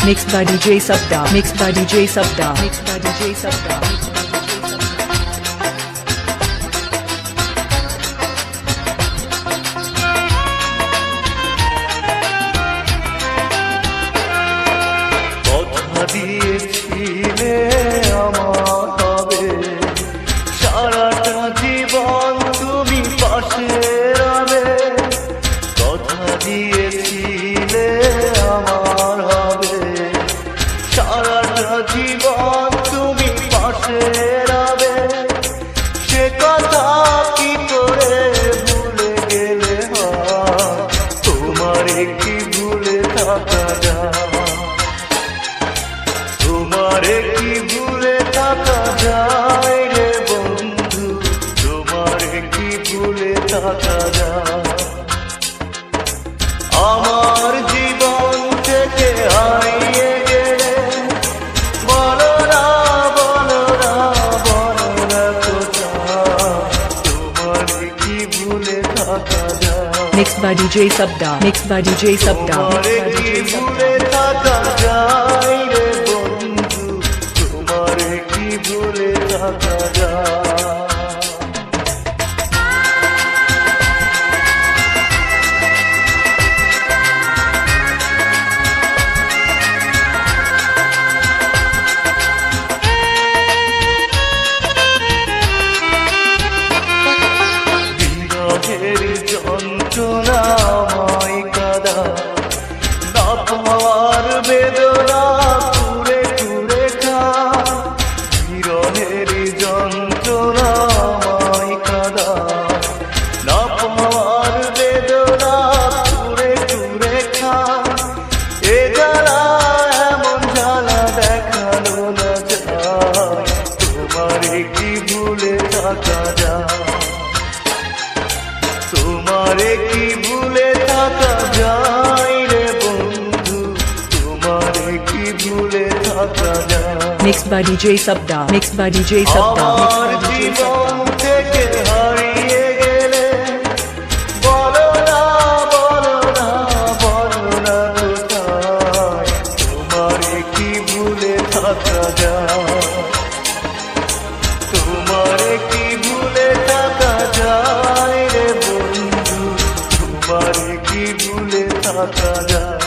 Mixed by DJ Sabda. Mixed by DJ Sabda. Mixed by DJ Sabda. দিয়েছিলে আমার হবে সারাটা জীবন তুমি পাশে রবে কথা দিয়েছিলে আমার হবে সারাটা জীবন তুমি পাশে রবে সে কথা কি করে ভুলে গেলে হয় তোমারে কি ভুলে থাকা যায় তোমারে কি ভুলে থাকা যায় রে বন্ধু তোমারে কি ভুলে থাকা যায় আমার জীবন থেকে হারিয়ে গেলে বলো না বলো না বলো না কোথায় তোমারে কি ভুলে থাকা যায় Mixed by DJ Sabda. Mixed by DJ Sabda. তোমারে কি ভুলে থাকা যায় রে বন্ধু তোমারে কি ভুলে থাকা যায় যন্ত্রণাময় কাদা না পাওয়ার বেদনা কুড়ে কুড়ে খা বিরহের যন্ত্রণাময় কাদা না পাওয়ার বেদনা কুড়ে কুড়ে খা এ জ্বালা এমন জ্বালা দেখানো না যায় তোমারে কি ভুলে থাকা যায় তোমারে কি ভুলে থাকা যায় রে বন্ধু তোমারে কি ভুলে থাকা যায় Mixed by DJ Sabda. Mixed by DJ Sabda. আমার জীবন থেকে হারিয়ে গেলে বলো না বলো না বলো না কোথায় তোমারে কি ভুলে থাকা যায় তোমারে কি ভুলে থাকা যায় রে বন্ধু তোমারে কি ভুলে থাকা যায়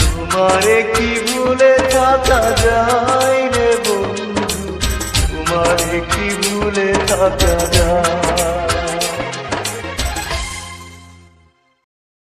তোমারে কি ভুলে থাকা যায় রে বন্ধু তোমারে কি ভুলে থাকা যায়